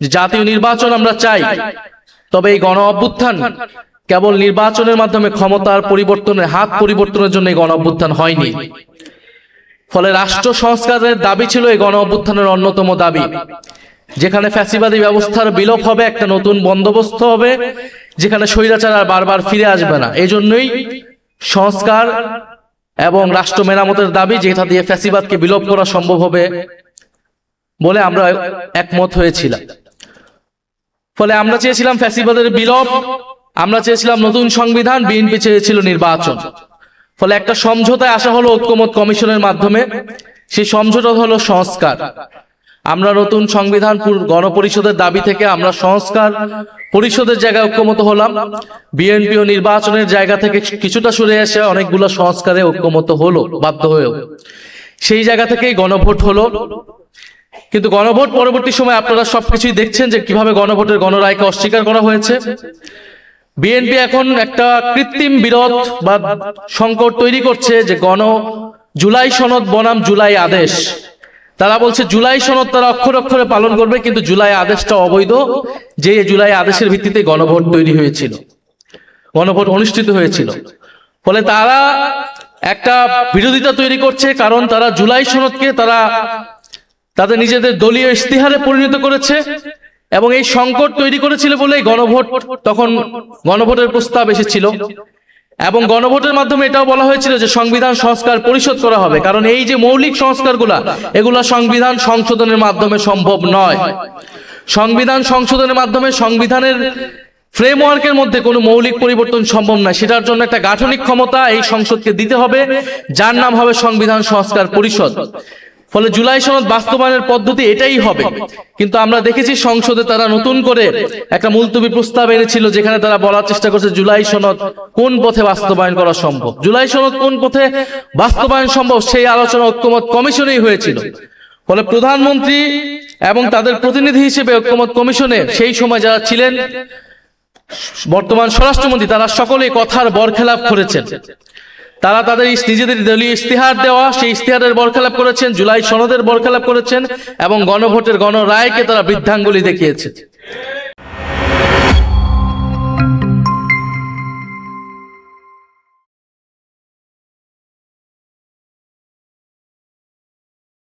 যে জাতীয় নির্বাচন আমরা চাই, তবে এই গণ অভ্যুত্থান কেবল নির্বাচনের মাধ্যমে ক্ষমতার পরিবর্তনের হাত পরিবর্তনের জন্য এই গণ অভ্যুত্থান হয়নি। ফলে রাষ্ট্র সংস্কারের দাবি ছিল এই গণ অভ্যুত্থানের অন্যতম দাবি, যেখানে ফ্যাসিবাদী ব্যবস্থার বিলোপ হবে, একটা নতুন বন্দোবস্ত হবে, যেখানে স্বৈরাচার আর বারবার ফিরে আসবে না। এই জন্যই সংস্কার এবং রাষ্ট্র মেরামতের দাবি, যেটা দিয়ে ফ্যাসিবাদকে বিলোপ করা সম্ভব হবে বলে আমরা একমত হয়েছিলাম। ফলে আমরা চেয়েছিলাম ফ্যাসিবাদের বিলোপ, আমরা চেয়েছিলাম নতুন সংবিধান, বিএনপি চেয়েছিল নির্বাচন। ফলে একটা সমঝোতায় আসা হলো ঐক্যমত কমিশনের মাধ্যমে। সেই সমঝোতা হলো সংস্কার। আমরা নতুন সংবিধান গণপরিষদের দাবি থেকে আমরা সংস্কার পরিষদের জায়গায় ঐক্যমত হলাম। বিএনপি ও নির্বাচনের জায়গা থেকে কিছুটা সরে এসে অনেকগুলো সংস্কারে ঐক্যমত হলো বাধ্য হয়েও। সেই জায়গা থেকেই গণভোট হলো। কিন্তু গণভোট পরবর্তী সময় আপনারা সবকিছুই দেখছেন যে কিভাবে গণভোটের গণরায়কে অস্বীকার করা হয়েছে। বিএনপি এখন একটা কৃত্রিম বিরোধ বা সংকট তৈরি করছে যে জুলাই সনদ বনাম জুলাই আদেশ। তারা বলছে জুলাই সনদ তারা অক্ষরে অক্ষরে পালন করবে, কিন্তু জুলাই আদেশটা অবৈধ, যে জুলাই আদেশের ভিত্তিতে গণভোট তৈরি হয়েছিল, গণভোট অনুষ্ঠিত হয়েছিল। ফলে তারা একটা বিরোধিতা তৈরি করছে, কারণ তারা জুলাই সনদকে তারা তাদের নিজেদের দলীয় ইশতেহারে পরিণত করেছে এবং এই সংকট তৈরি করেছিল বলেই গণভোট, তখন গণভোটের প্রস্তাব এসেছিল এবং গণভোটের মাধ্যমে এটাও বলা হয়েছিল যে সংবিধান সংস্কার পরিষদ করা হবে, কারণ এই যে মৌলিক সংস্কারগুলা এগুলা সংবিধান সংশোধনের মাধ্যমে সম্ভব নয়। সংবিধান সংশোধনের মাধ্যমে সংবিধানের ফ্রেমওয়ার্কের মধ্যে কোনো মৌলিক পরিবর্তন সম্ভব নয়। সেটার জন্য একটা গাঠনিক ক্ষমতা এই সংসদকে দিতে হবে, যার নাম হবে সংবিধান সংস্কার পরিষদ। ফলে জুলাই সনদ বাস্তবায়নের পদ্ধতি এটাই হবে। কিন্তু আমরা দেখেছি সংসদে তারা নতুন করে একটা মুলতবি প্রস্তাব এনেছিল, যেখানে তারা বলার চেষ্টা করছে জুলাই সনদ কোন পথে বাস্তবায়ন করা সম্ভব, জুলাই সনদ কোন পথে বাস্তবায়ন সম্ভব, সেই আলোচনা ঐক্যমত কমিশনেই হয়েছিল। ফলে প্রধানমন্ত্রী এবং তাদের প্রতিনিধি হিসেবে ঐক্যমত কমিশনে সেই সময় যারা ছিলেন, বর্তমান স্বরাষ্ট্রমন্ত্রী, তারা সকলেই কথার বরখেলাপ করেছেন। তারা তাদের নিজেদের দলীয় ইশতেহার দেওয়া সেই ইশতেহারের বরখেলাপ করেছেন, জুলাই সনদের বরখেলাপ করেছেন এবং গণভোটের গণরায়কে তারা বৃদ্ধাঙ্গুলি দেখিয়েছে।